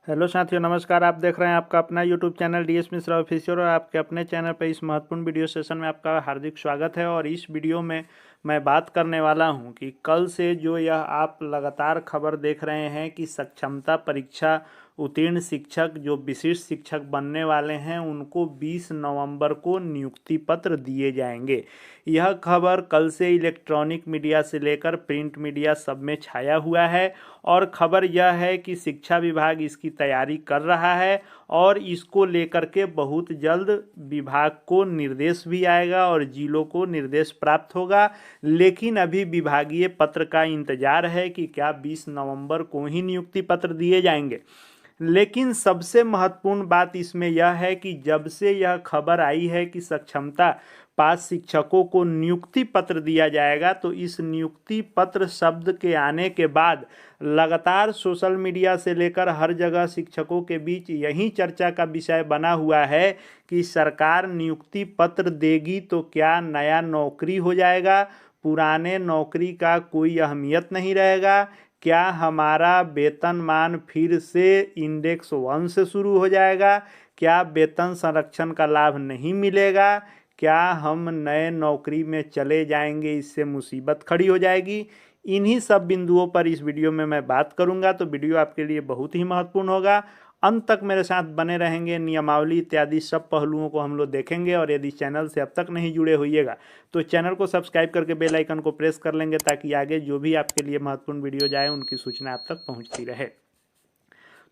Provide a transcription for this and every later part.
Hello साथियों, नमस्कार। आप देख रहे हैं आपका अपना YouTube channel DS Mishra official और आपके अपने चैनल पर इस महत्वपूर्ण वीडियो सेशन में आपका हार्दिक स्वागत है। और इस वीडियो में मैं बात करने वाला हूं कि कल से जो यह आप लगातार खबर देख रहे हैं कि सक्षमता परीक्षा उत्तीर्ण शिक्षक जो विशिष्ट शिक्षक बनने वाले हैं उनको 20 नवंबर को नियुक्ति पत्र दिए जाएंगे। यह खबर कल से इलेक्ट्रॉनिक मीडिया से लेकर प्रिंट मीडिया सब में छाया हुआ है और खबर यह है कि शिक्षा विभाग इसकी तैयारी कर रहा है और इसको लेकर के बहुत जल्द विभाग को निर्देश भी आएगा और जिलों को निर्देश प्राप्त होगा। लेकिन अभी विभागीय पत्र का इंतजार है कि क्या 20 नवंबर को ही नियुक्ति पत्र दिए जाएंगे। लेकिन सबसे महत्वपूर्ण बात इसमें यह है कि जब से यह खबर आई है कि सक्षमता पास शिक्षकों को नियुक्ति पत्र दिया जाएगा, तो इस नियुक्ति पत्र शब्द के आने के बाद लगातार सोशल मीडिया से लेकर हर जगह शिक्षकों के बीच यही चर्चा का विषय बना हुआ है कि सरकार नियुक्ति पत्र देगी तो क्या नया नौकरी हो जाएगा, पुराने नौकरी का कोई अहमियत नहीं रहेगा, क्या हमारा वेतनमान फिर से इंडेक्स 1 से शुरू हो जाएगा, क्या वेतन संरक्षण का लाभ नहीं मिलेगा, क्या हम नए नौकरी में चले जाएंगे, इससे मुसीबत खड़ी हो जाएगी। इन्हीं सब बिंदुओं पर इस वीडियो में मैं बात करूंगा, तो वीडियो आपके लिए बहुत ही महत्वपूर्ण होगा। अंत तक मेरे साथ बने रहेंगे, नियमावली इत्यादि सब पहलुओं को हम लोग देखेंगे। और यदि चैनल से अब तक नहीं जुड़े होइएगा तो चैनल को सब्सक्राइब करके बेल आइकन को प्रेस कर लेंगे ताकि आगे जो भी आपके लिए महत्वपूर्ण वीडियो जाए उनकी सूचना आप तक पहुंचती रहे।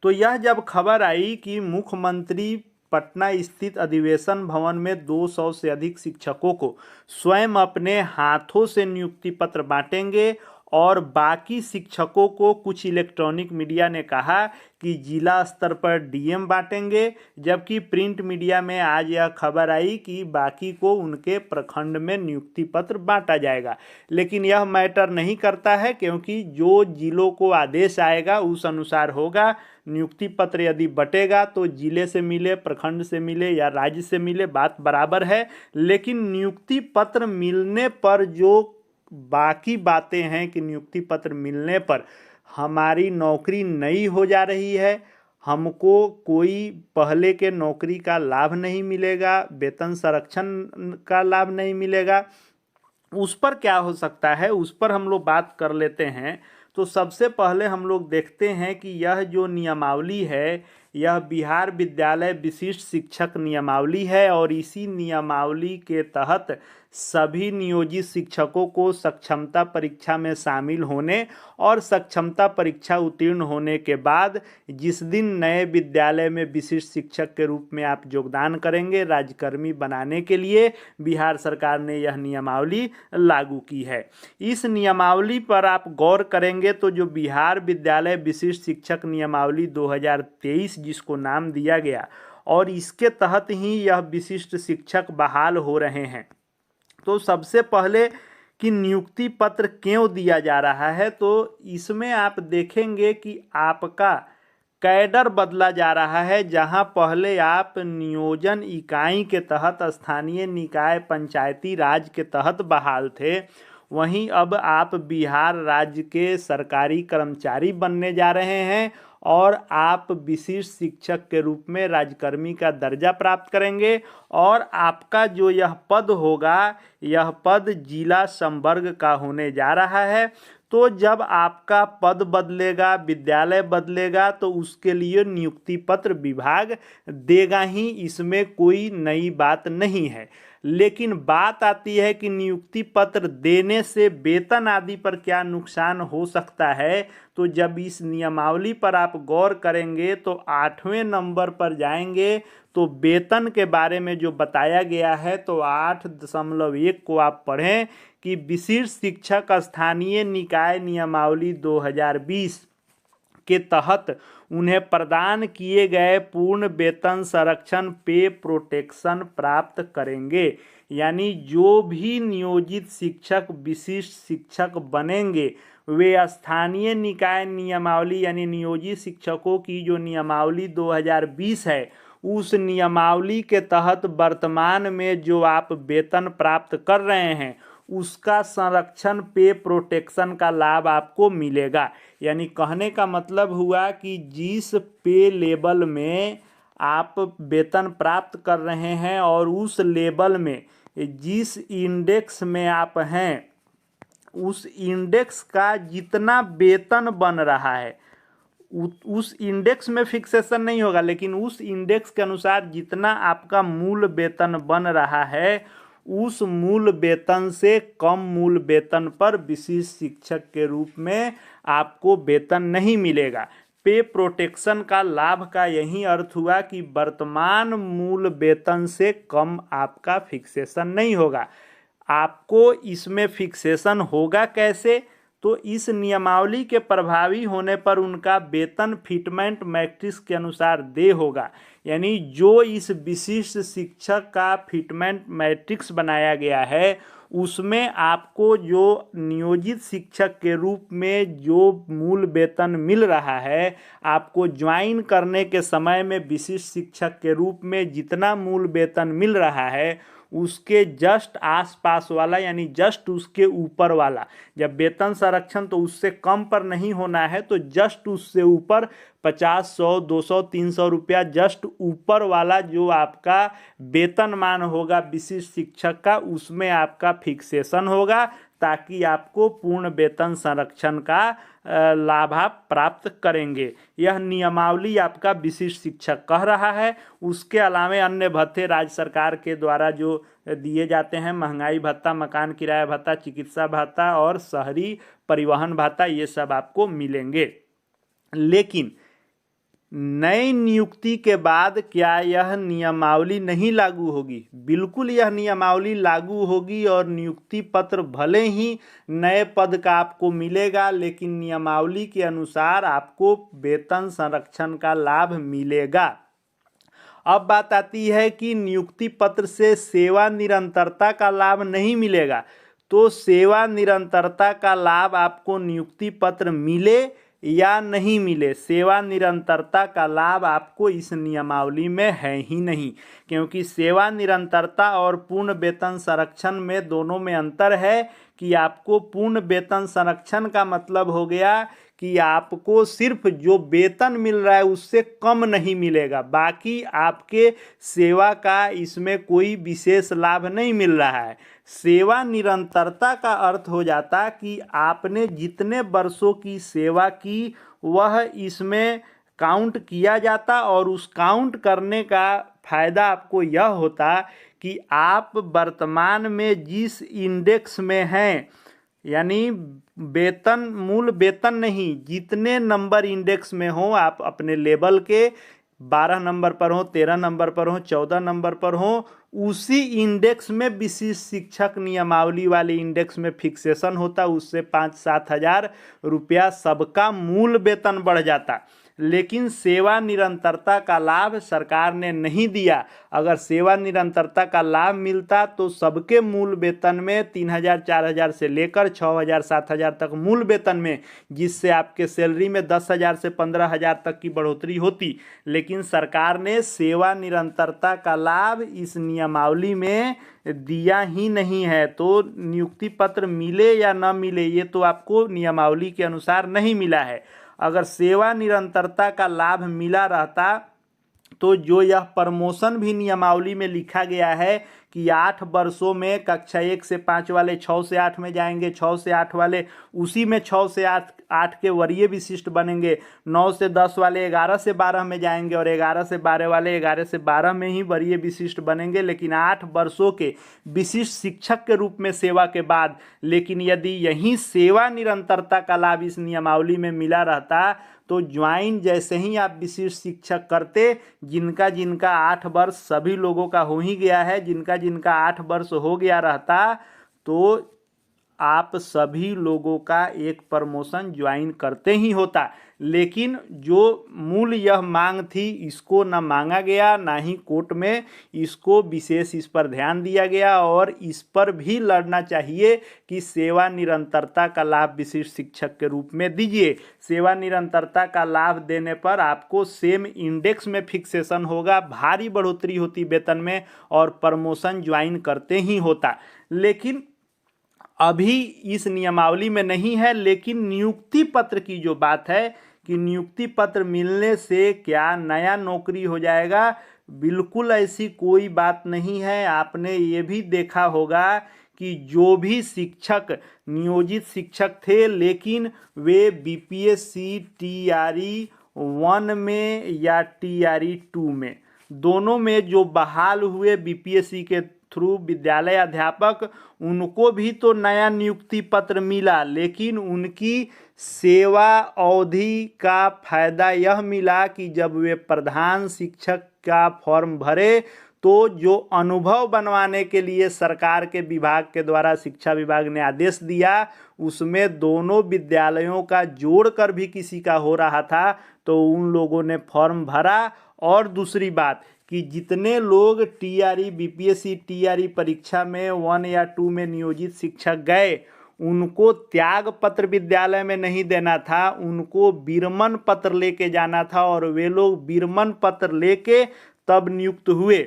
तो यह जब खबर आई कि मुख्यमंत्री पटना स्थित अधिवेशन भवन में 200 से अधिक शिक्षकों को स्वयं अपने हाथों से नियुक्ति पत्र बांटेंगे और बाकी शिक्षकों को कुछ इलेक्ट्रॉनिक मीडिया ने कहा कि जिला स्तर पर डीएम बांटेंगे, जबकि प्रिंट मीडिया में आज यह खबर आई कि बाकी को उनके प्रखंड में नियुक्ति पत्र बांटा जाएगा। लेकिन यह मैटर नहीं करता है, क्योंकि जो जिलों को आदेश आएगा उस अनुसार होगा। नियुक्ति पत्र यदि बटेगा तो जिले से मिले, प्रखंड से मिले या राज्य से मिले, बात बराबर है। लेकिन नियुक्ति पत्र मिलने पर जो बाकी बातें हैं कि नियुक्ति पत्र मिलने पर हमारी नौकरी नई हो जा रही है, हमको कोई पहले के नौकरी का लाभ नहीं मिलेगा, वेतन संरक्षण का लाभ नहीं मिलेगा, उस पर क्या हो सकता है उस पर हम लोग बात कर लेते हैं। तो सबसे पहले हम लोग देखते हैं कि यह जो नियमावली है यह बिहार विद्यालय विशिष्ट शिक्षक नियमावली है और इसी नियमावली के तहत सभी नियोजित शिक्षकों को सक्षमता परीक्षा में शामिल होने और सक्षमता परीक्षा उत्तीर्ण होने के बाद जिस दिन नए विद्यालय में विशिष्ट शिक्षक के रूप में आप योगदान करेंगे राज्यकर्मी बनाने के लिए बिहार सरकार ने यह नियमावली लागू की है। इस नियमावली पर आप गौर करेंगे तो जो बिहार विद्यालय विशिष्ट शिक्षक नियमावली 2023 जिसको नाम दिया गया और इसके तहत ही यह विशिष्ट शिक्षक बहाल हो रहे हैं। तो सबसे पहले कि नियुक्ति पत्र क्यों दिया जा रहा है, तो इसमें आप देखेंगे कि आपका कैडर बदला जा रहा है। जहां पहले आप नियोजन इकाई के तहत स्थानीय निकाय पंचायती राज के तहत बहाल थे, वहीं अब आप बिहार राज्य के सरकारी कर्मचारी बनने जा रहे हैं और आप विशिष्ट शिक्षक के रूप में राज्यकर्मी का दर्जा प्राप्त करेंगे। और आपका जो यह पद होगा यह पद जिला संवर्ग का होने जा रहा है। तो जब आपका पद बदलेगा, विद्यालय बदलेगा, तो उसके लिए नियुक्ति पत्र विभाग देगा ही, इसमें कोई नई बात नहीं है। लेकिन बात आती है कि नियुक्ति पत्र देने से वेतन आदि पर क्या नुकसान हो सकता है। तो जब इस नियमावली पर आप गौर करेंगे तो 8वें नंबर पर जाएंगे तो वेतन के बारे में जो बताया गया है तो 8.1 को आप पढ़ें कि विशिष्ट शिक्षक स्थानीय निकाय नियमावली 2020 के तहत उन्हें प्रदान किए गए पूर्ण वेतन संरक्षण पे प्रोटेक्शन प्राप्त करेंगे। यानी जो भी नियोजित शिक्षक विशिष्ट शिक्षक बनेंगे वे स्थानीय निकाय नियमावली यानी नियोजित शिक्षकों की जो नियमावली 2020 है उस नियमावली के तहत वर्तमान में जो आप वेतन प्राप्त कर रहे हैं उसका संरक्षण पे प्रोटेक्शन का लाभ आपको मिलेगा। यानी कहने का मतलब हुआ कि जिस पे लेवल में आप वेतन प्राप्त कर रहे हैं और उस लेवल में जिस इंडेक्स में आप हैं, उस इंडेक्स का जितना वेतन बन रहा है उस इंडेक्स में फिक्सेशन नहीं होगा, लेकिन उस इंडेक्स के अनुसार जितना आपका मूल वेतन बन रहा है उस मूल वेतन से कम मूल वेतन पर विशिष्ट शिक्षक के रूप में आपको वेतन नहीं मिलेगा। पे प्रोटेक्शन का लाभ का यही अर्थ हुआ कि वर्तमान मूल वेतन से कम आपका फिक्सेशन नहीं होगा। आपको इसमें फिक्सेशन होगा कैसे? तो इस नियमावली के प्रभावी होने पर उनका वेतन फिटमेंट मैट्रिक्स के अनुसार दे होगा। यानी जो इस विशिष्ट शिक्षक का फिटमेंट मैट्रिक्स बनाया गया है उसमें आपको जो नियोजित शिक्षक के रूप में जो मूल वेतन मिल रहा है, आपको ज्वाइन करने के समय में विशिष्ट शिक्षक के रूप में जितना मूल वेतन मिल रहा है उसके जस्ट आसपास वाला, यानी जस्ट उसके ऊपर वाला, जब वेतन संरक्षण तो उससे कम पर नहीं होना है तो जस्ट उससे ऊपर 50, 100, 200, 300 रुपया जस्ट ऊपर वाला जो आपका वेतनमान होगा विशिष्ट शिक्षक का, उसमें आपका फिक्सेशन होगा ताकि आपको पूर्ण वेतन संरक्षण का लाभ आप प्राप्त करेंगे। यह नियमावली आपका विशिष्ट शिक्षक कह रहा है। उसके अलावा अन्य भत्ते राज्य सरकार के द्वारा जो दिए जाते हैं, महंगाई भत्ता, मकान किराया भत्ता, चिकित्सा भत्ता और शहरी परिवहन भत्ता, ये सब आपको मिलेंगे। लेकिन नई नियुक्ति के बाद क्या यह नियमावली नहीं लागू होगी? बिल्कुल यह नियमावली लागू होगी और नियुक्ति पत्र भले ही नए पद का आपको मिलेगा लेकिन नियमावली के अनुसार आपको वेतन संरक्षण का लाभ मिलेगा। अब बात आती है कि नियुक्ति पत्र से सेवा निरंतरता का लाभ नहीं मिलेगा। तो सेवा निरंतरता का लाभ आपको नियुक्ति पत्र मिले या नहीं मिले, सेवा निरंतरता का लाभ आपको इस नियमावली में है ही नहीं, क्योंकि सेवा निरंतरता और पूर्ण वेतन संरक्षण में दोनों में अंतर है कि आपको पूर्ण वेतन संरक्षण का मतलब हो गया कि आपको सिर्फ जो वेतन मिल रहा है उससे कम नहीं मिलेगा, बाकी आपके सेवा का इसमें कोई विशेष लाभ नहीं मिल रहा है। सेवा निरंतरता का अर्थ हो जाता कि आपने जितने वर्षों की सेवा की वह इसमें काउंट किया जाता और उस काउंट करने का फायदा आपको यह होता कि आप वर्तमान में जिस इंडेक्स में हैं, यानी वेतन मूल वेतन नहीं, जितने नंबर इंडेक्स में हो आप अपने लेवल के 12 नंबर पर हो, 13 नंबर पर हो, 14 नंबर पर हो, उसी इंडेक्स में विशिष्ट शिक्षक नियमावली वाले इंडेक्स में फिक्सेशन होता, उससे 5-7 हज़ार रुपया सबका मूल वेतन बढ़ जाता। लेकिन सेवा निरंतरता का लाभ सरकार ने नहीं दिया। अगर सेवा निरंतरता का लाभ मिलता तो सबके मूल वेतन में 3,000, 4,000 से लेकर 6,000, 7,000 तक मूल वेतन में, जिससे आपके सैलरी में 10,000 से 15,000 तक की बढ़ोतरी होती। लेकिन सरकार ने सेवा निरंतरता का लाभ इस नियमावली में दिया ही नहीं है। तो नियुक्ति पत्र मिले या न मिले ये तो आपको नियमावली के अनुसार नहीं मिला है। अगर सेवा निरंतरता का लाभ मिला रहता तो जो यह प्रमोशन भी नियमावली में लिखा गया है कि 8 वर्षों में कक्षा 1 से 5 वाले 6 से 8 में जाएंगे, 6 से 8 वाले उसी में 6 से 8 के वरीय विशिष्ट बनेंगे, 9 से 10 वाले 11 से 12 में जाएंगे और 11 से 12 वाले 11 से 12 में ही वरीय विशिष्ट बनेंगे। लेकिन 8 वर्षों के विशिष्ट शिक्षक के रूप में सेवा के बाद, लेकिन यदि यही सेवा निरंतरता का लाभ इस नियमावली में मिला रहता तो ज्वाइन जैसे ही आप विशिष्ट शिक्षक करते, जिनका जिनका 8 वर्ष सभी लोगों का हो ही गया है, जिनका जिनका 8 वर्ष हो गया रहता तो आप सभी लोगों का एक प्रमोशन ज्वाइन करते ही होता। लेकिन जो मूल यह मांग थी इसको न मांगा गया, ना ही कोर्ट में इसको विशेष इस पर ध्यान दिया गया और इस पर भी लड़ना चाहिए कि सेवा निरंतरता का लाभ विशिष्ट शिक्षक के रूप में दीजिए। सेवा निरंतरता का लाभ देने पर आपको सेम इंडेक्स में फिक्सेशन होगा, भारी बढ़ोतरी होती वेतन में और प्रमोशन ज्वाइन करते ही होता। लेकिन अभी इस नियमावली में नहीं है, लेकिन नियुक्ति पत्र की जो बात है कि नियुक्ति पत्र मिलने से क्या नया नौकरी हो जाएगा, बिल्कुल ऐसी कोई बात नहीं है। आपने ये भी देखा होगा कि जो भी शिक्षक नियोजित शिक्षक थे, लेकिन वे बीपीएससी टीआरई 1 में या टीआरई 2 में, दोनों में जो बहाल हुए बीपीएससी के थ्रू विद्यालय अध्यापक, उनको भी तो नया नियुक्ति पत्र मिला, लेकिन उनकी सेवा अवधि का फायदा यह मिला कि जब वे प्रधान शिक्षक का फॉर्म भरे तो जो अनुभव बनवाने के लिए सरकार के विभाग के द्वारा शिक्षा विभाग ने आदेश दिया, उसमें दोनों विद्यालयों का जोड़कर भी किसी का हो रहा था, तो उन लोगों ने फॉर्म भरा। और दूसरी बात कि जितने लोग टीआरई बीपीएससी टीआरई परीक्षा में 1 या 2 में नियोजित शिक्षक गए, उनको त्याग पत्र विद्यालय में नहीं देना था, उनको विरमण पत्र लेके जाना था, और वे लोग विरमण पत्र लेके तब नियुक्त हुए।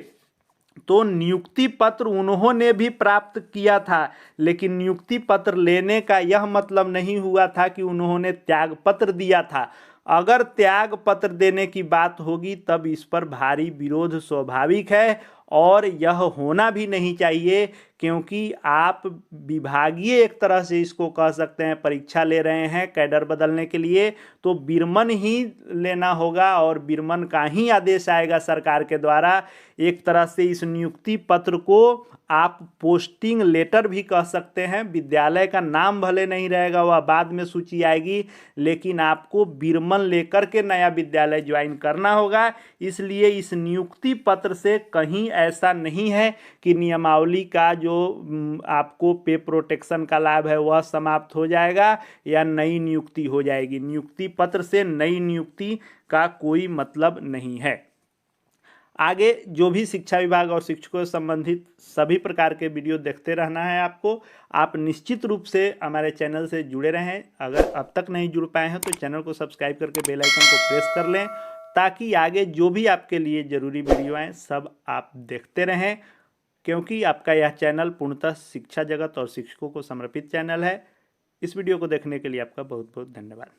तो नियुक्ति पत्र उन्होंने भी प्राप्त किया था, लेकिन नियुक्ति पत्र लेने का यह मतलब नहीं हुआ था कि उन्होंने त्याग पत्र दिया था। अगर त्याग पत्र देने की बात होगी तब इस पर भारी विरोध स्वाभाविक है, और यह होना भी नहीं चाहिए, क्योंकि आप विभागीय एक तरह से इसको कह सकते हैं परीक्षा ले रहे हैं कैडर बदलने के लिए, तो विरमण ही लेना होगा और विरमण का ही आदेश आएगा सरकार के द्वारा। एक तरह से इस नियुक्ति पत्र को आप पोस्टिंग लेटर भी कह सकते हैं। विद्यालय का नाम भले नहीं रहेगा, वह बाद में सूची आएगी, लेकिन आपको विरमण लेकर के नया विद्यालय ज्वाइन करना होगा। इसलिए इस नियुक्ति पत्र से कहीं ऐसा नहीं है कि नियमावली का जो आपको पे प्रोटेक्शन का लाभ है वह समाप्त हो जाएगा या नई नियुक्ति हो जाएगी। नियुक्ति पत्र से नई नियुक्ति का कोई मतलब नहीं है। आगे जो भी शिक्षा विभाग और शिक्षकों से संबंधित सभी प्रकार के वीडियो देखते रहना है आपको। आप निश्चित रूप से हमारे चैनल से जुड़े रहें। अगर अब तक नहीं जुड़ पाए हैं तो चैनल को सब्सक्राइब करके बेल आइकन को प्रेस कर लें, ताकि आगे जो भी आपके लिए ज़रूरी वीडियो आएँ सब आप देखते रहें, क्योंकि आपका यह चैनल पूर्णतः शिक्षा जगत और शिक्षकों को समर्पित चैनल है। इस वीडियो को देखने के लिए आपका बहुत बहुत धन्यवाद।